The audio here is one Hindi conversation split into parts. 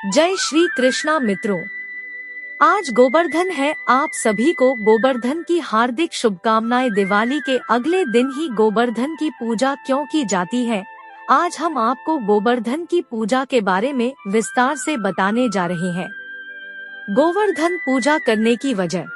जय श्री कृष्णा मित्रों, आज गोवर्धन है। आप सभी को गोवर्धन की हार्दिक शुभकामनाएं। दिवाली के अगले दिन ही गोवर्धन की पूजा क्यों की जाती है, आज हम आपको गोवर्धन की पूजा के बारे में विस्तार से बताने जा रहे हैं। गोवर्धन पूजा करने की वजह।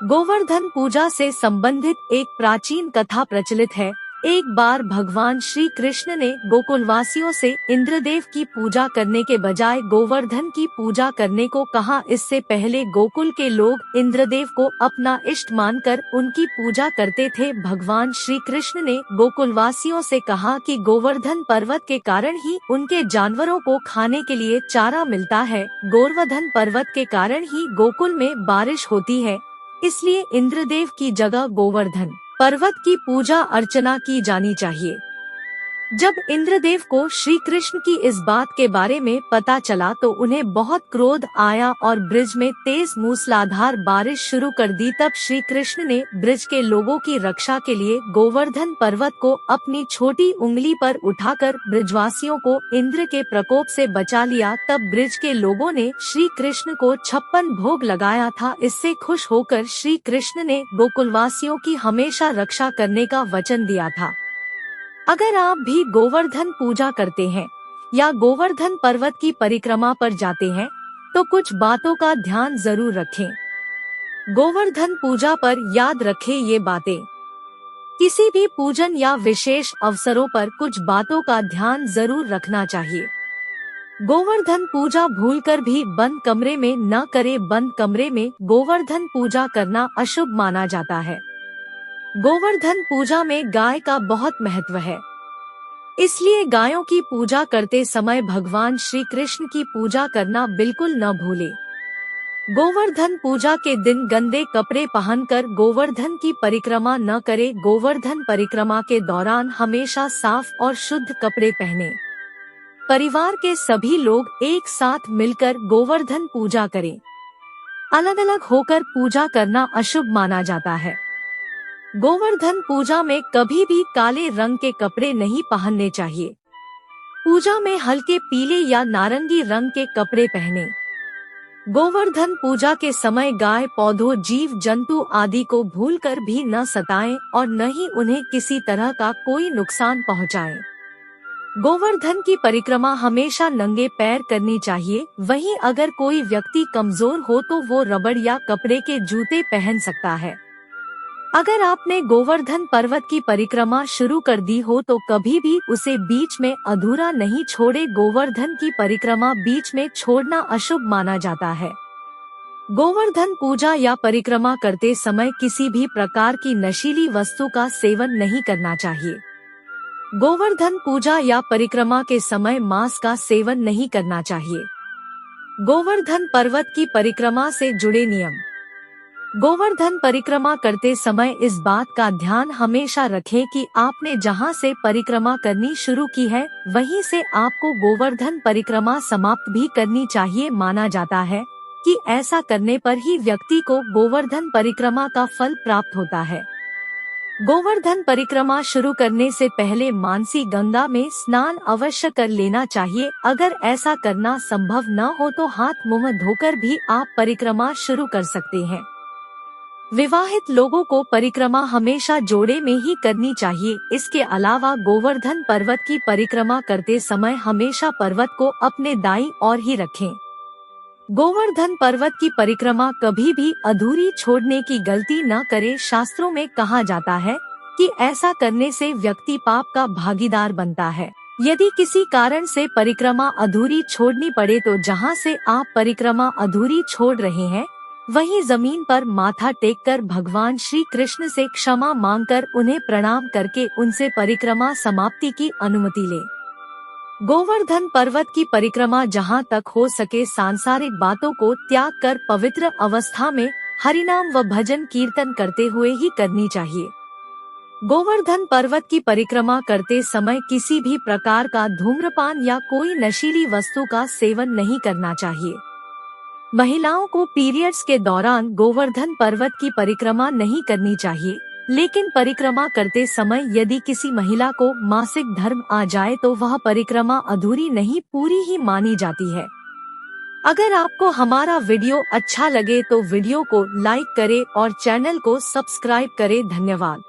गोवर्धन पूजा से संबंधित एक प्राचीन कथा प्रचलित है। एक बार भगवान श्री कृष्ण ने गोकुलवासियों से इंद्रदेव की पूजा करने के बजाय गोवर्धन की पूजा करने को कहा। इससे पहले गोकुल के लोग इंद्रदेव को अपना इष्ट मानकर उनकी पूजा करते थे। भगवान श्री कृष्ण ने गोकुलवासियों से कहा कि गोवर्धन पर्वत के कारण ही उनके जानवरों को खाने के लिए चारा मिलता है। गोवर्धन पर्वत के कारण ही गोकुल में बारिश होती है, इसलिए इंद्रदेव की जगह गोवर्धन पर्वत की पूजा अर्चना की जानी चाहिए। जब इंद्रदेव को श्री कृष्ण की इस बात के बारे में पता चला तो उन्हें बहुत क्रोध आया और ब्रिज में तेज मूसलाधार बारिश शुरू कर दी। तब श्री कृष्ण ने ब्रिज के लोगों की रक्षा के लिए गोवर्धन पर्वत को अपनी छोटी उंगली पर उठाकर ब्रिजवासियों को इंद्र के प्रकोप से बचा लिया। तब ब्रिज के लोगों ने श्री कृष्ण को 56 भोग लगाया था। इससे खुश होकर श्री कृष्ण ने गोकुलवासियों की हमेशा रक्षा करने का वचन दिया था। अगर आप भी गोवर्धन पूजा करते हैं या गोवर्धन पर्वत की परिक्रमा पर जाते हैं तो कुछ बातों का ध्यान जरूर रखें। गोवर्धन पूजा पर याद रखें ये बातें। किसी भी पूजन या विशेष अवसरों पर कुछ बातों का ध्यान जरूर रखना चाहिए। गोवर्धन पूजा भूलकर भी बंद कमरे में न करें। बंद कमरे में गोवर्धन पूजा करना अशुभ माना जाता है। गोवर्धन पूजा में गाय का बहुत महत्व है, इसलिए गायों की पूजा करते समय भगवान श्री कृष्ण की पूजा करना बिल्कुल न भूलें। गोवर्धन पूजा के दिन गंदे कपड़े पहनकर गोवर्धन की परिक्रमा न करें। गोवर्धन परिक्रमा के दौरान हमेशा साफ और शुद्ध कपड़े पहनें। परिवार के सभी लोग एक साथ मिलकर गोवर्धन पूजा करें। अलग अलग होकर पूजा करना अशुभ माना जाता है। गोवर्धन पूजा में कभी भी काले रंग के कपड़े नहीं पहनने चाहिए। पूजा में हल्के पीले या नारंगी रंग के कपड़े पहने। गोवर्धन पूजा के समय गाय, पौधों, जीव जंतु आदि को भूलकर भी न सताएं और न ही उन्हें किसी तरह का कोई नुकसान पहुंचाएं। गोवर्धन की परिक्रमा हमेशा नंगे पैर करनी चाहिए। वहीं अगर कोई व्यक्ति कमजोर हो तो वो रबड़ या कपड़े के जूते पहन सकता है। अगर आपने गोवर्धन पर्वत की परिक्रमा शुरू कर दी हो तो कभी भी उसे बीच में अधूरा नहीं छोड़े। गोवर्धन की परिक्रमा बीच में छोड़ना अशुभ माना जाता है। गोवर्धन पूजा या परिक्रमा करते समय किसी भी प्रकार की नशीली वस्तु का सेवन नहीं करना चाहिए। गोवर्धन पूजा या परिक्रमा के समय मांस का सेवन नहीं करना चाहिए। गोवर्धन पर्वत की परिक्रमा से जुड़े नियम। गोवर्धन परिक्रमा करते समय इस बात का ध्यान हमेशा रखें कि आपने जहां से परिक्रमा करनी शुरू की है वहीं से आपको गोवर्धन परिक्रमा समाप्त भी करनी चाहिए। माना जाता है कि ऐसा करने पर ही व्यक्ति को गोवर्धन परिक्रमा का फल प्राप्त होता है। गोवर्धन परिक्रमा शुरू करने से पहले मानसी गंगा में स्नान अवश्य कर लेना चाहिए। अगर ऐसा करना संभव न हो तो हाथ मुंह धोकर भी आप परिक्रमा शुरू कर सकते हैं। विवाहित लोगों को परिक्रमा हमेशा जोड़े में ही करनी चाहिए। इसके अलावा गोवर्धन पर्वत की परिक्रमा करते समय हमेशा पर्वत को अपने दाईं ओर ही रखें। गोवर्धन पर्वत की परिक्रमा कभी भी अधूरी छोड़ने की गलती न करें। शास्त्रों में कहा जाता है कि ऐसा करने से व्यक्ति पाप का भागीदार बनता है। यदि किसी कारण से परिक्रमा अधूरी छोड़नी पड़े तो जहां से आप परिक्रमा अधूरी छोड़ रहे हैं वहीं जमीन पर माथा टेककर भगवान श्री कृष्ण से क्षमा मांगकर उन्हें प्रणाम करके उनसे परिक्रमा समाप्ति की अनुमति ले। गोवर्धन पर्वत की परिक्रमा जहां तक हो सके सांसारिक बातों को त्याग कर पवित्र अवस्था में हरिनाम व भजन कीर्तन करते हुए ही करनी चाहिए। गोवर्धन पर्वत की परिक्रमा करते समय किसी भी प्रकार का धूम्रपान या कोई नशीली वस्तु का सेवन नहीं करना चाहिए। महिलाओं को पीरियड्स के दौरान गोवर्धन पर्वत की परिक्रमा नहीं करनी चाहिए, लेकिन परिक्रमा करते समय यदि किसी महिला को मासिक धर्म आ जाए तो वह परिक्रमा अधूरी नहीं पूरी ही मानी जाती है। अगर आपको हमारा वीडियो अच्छा लगे तो वीडियो को लाइक करें और चैनल को सब्सक्राइब करें। धन्यवाद।